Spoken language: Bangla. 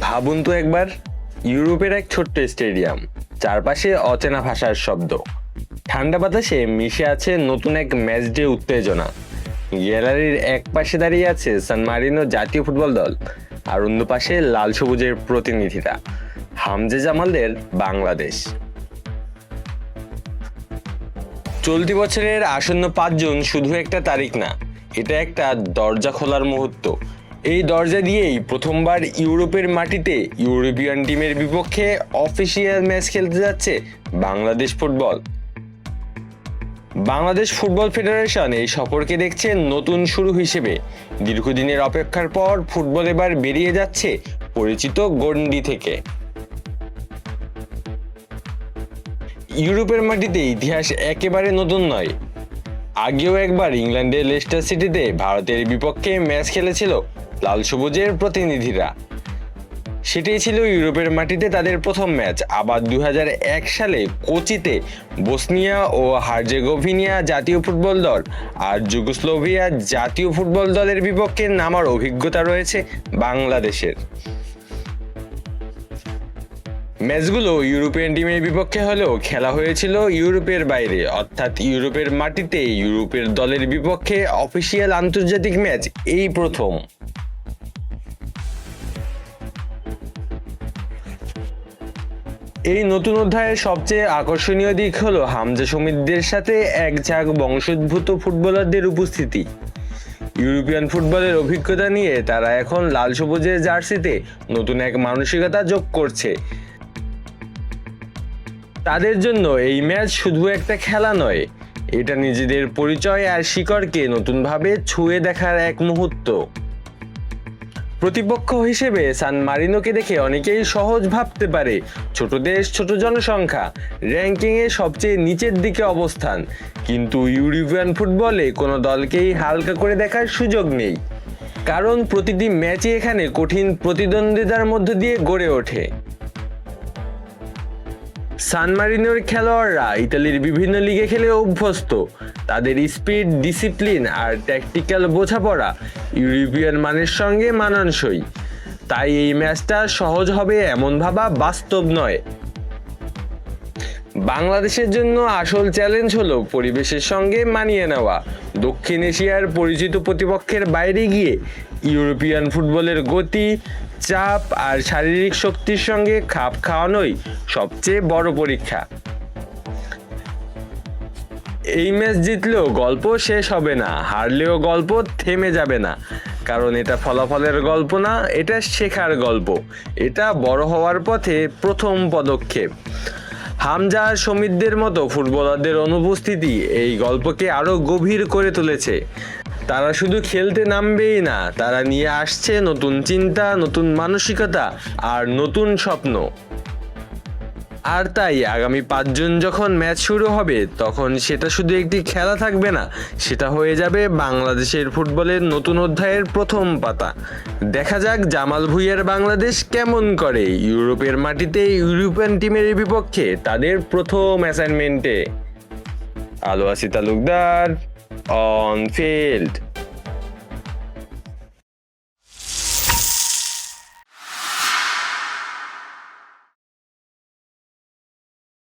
ভাবুন তো একবার, ইউরোপের এক ছোট্ট স্টেডিয়াম, চারপাশে অচেনা ভাষার শব্দ, ঠান্ডা বাতাসে মিশে আছে নতুন এক ম্যাচ ডে উত্তেজনা। গ্যালারির এক পাশে দাঁড়িয়ে আছে সান মারিনো জাতীয় ফুটবল দল, আর অন্য পাশে লাল সবুজের প্রতিনিধিরা, হামজা জামালদের বাংলাদেশ। চলতি বছরের আসন্ন 5 জুন শুধু একটা তারিখ না, এটা একটা দরজা খোলার মুহূর্ত। এই দরজা দিয়েই প্রথমবার ইউরোপের মাটিতে ইউরোপিয়ান টিমের বিপক্ষে অফিসিয়াল ম্যাচ খেলতে যাচ্ছে Bangladesh football. Bangladesh football federation এই সফরকে দেখছে নতুন শুরু হিসেবে। দীর্ঘদিনের অপেক্ষার পর ফুটবল এবার বেরিয়ে যাচ্ছে পরিচিত গণ্ডি থেকে। ইউরোপের মাটিতে ইতিহাস একেবারে নতুন নয়। আগেও একবার ইংল্যান্ডের লেস্টার সিটিতে ভারতের বিপক্ষে ম্যাচ খেলেছিল লাল সবুজের প্রতিনিধিরা। সেটাই ছিল ইউরোপের মাটিতে তাদের প্রথম ম্যাচ। আবার 2001 সালে কোচিতে বসনিয়া ও হার্জেগোভিনা জাতীয় ফুটবল দল আর যুগোস্লোভিয়া জাতীয় ফুটবল দলের বিপক্ষে নামার অভিজ্ঞতা রয়েছে বাংলাদেশের। ম্যাচগুলো ইউরোপিয়ান টিমের বিপক্ষে হলেও খেলা হয়েছিল ইউরোপের বাইরে, অর্থাৎ ইউরোপের মাটিতে ইউরোপের দলের বিপক্ষে অফিসিয়াল আন্তর্জাতিক ম্যাচ এই প্রথম। এই নতুন অধ্যায়ের সবচেয়ে আকর্ষণীয় দিক হলো হামজা সমিতদের সাথে এক ঝাঁক বংশোদ্ভূত ফুটবলারদের উপস্থিতি। ইউরোপিয়ান ফুটবলের অভিজ্ঞতা নিয়ে তারা এখন লাল সবুজের জার্সিতে নতুন এক মানসিকতা যোগ করছে। তাদের জন্য এই ম্যাচ শুধু একটা খেলা নয়, এটা নিজেদের পরিচয় আর শিকড়কে নতুনভাবে ছুঁয়ে দেখার এক মুহূর্ত। প্রতিপক্ষ হিসেবে সান মারিনোকে দেখে অনেকেই সহজ ভাবতে পারে, ছোট দেশ, ছোট জনসংখ্যা, র্যাঙ্কিংয়ে সবচেয়ে নিচের দিকে অবস্থান। কিন্তু ইউরোপিয়ান ফুটবলে কোনো দলকেই হালকা করে দেখার সুযোগ নেই, কারণ প্রতিটি ম্যাচই এখানে কঠিন প্রতিদ্বন্দ্বিতার মধ্য দিয়ে গড়ে ওঠে। সান মারিনোর খেলোয়াড়রা ইতালির বিভিন্ন লিগে খেলে অভ্যস্ত। তাদের স্পিড, ডিসিপ্লিন আর ট্যাকটিক্যাল বোঝাপড়া ইউরোপিয়ান মানের সঙ্গে মানানসই। তাই এই ম্যাচটা সহজ হবে এমন ভাবা বাস্তব নয়। বাংলাদেশের জন্য আসল চ্যালেঞ্জ হলো পরিবেশের সঙ্গে মানিয়ে নেওয়া। দক্ষিণ এশিয়ার পরিচিত প্রতিপক্ষের বাইরে গিয়ে ইউরোপিয়ান ফুটবলের গতি, চাপ আর শারীরিক শক্তির সঙ্গে খাপ খাওয়ানোই সবচেয়ে বড় পরীক্ষা। এই ম্যাচ জিতলেও গল্প শেষ হবে না, হারলেও গল্প থেমে যাবে না, কারণ এটা ফলাফলের গল্প না, এটা শেখার গল্প। এটা বড় হওয়ার পথে প্রথম পদক্ষেপ। হামজা আর সমিতদের মতো ফুটবলারদের অনুপস্থিতি এই গল্পকে আরো গভীর করে তুলেছে। তারা শুধু খেলতে নামবেই না, তারা নিয়ে আসছে নতুন চিন্তা, নতুন মানসিকতা আর নতুন স্বপ্ন। আর তাই আগামী 5 জুন যখন ম্যাচ শুরু হবে, তখন সেটা শুধু একটি খেলা থাকবে না, সেটা হয়ে যাবে বাংলাদেশের ফুটবলের নতুন অধ্যায়ের প্রথম পাতা। দেখা যাক জামাল ভুঁইয়ার বাংলাদেশ কেমন করে ইউরোপের মাটিতে ইউরোপিয়ান টিমের বিপক্ষে তাদের প্রথম অ্যাসাইনমেন্টে। আলো আসি তালুকদার, অন ফিল্ড।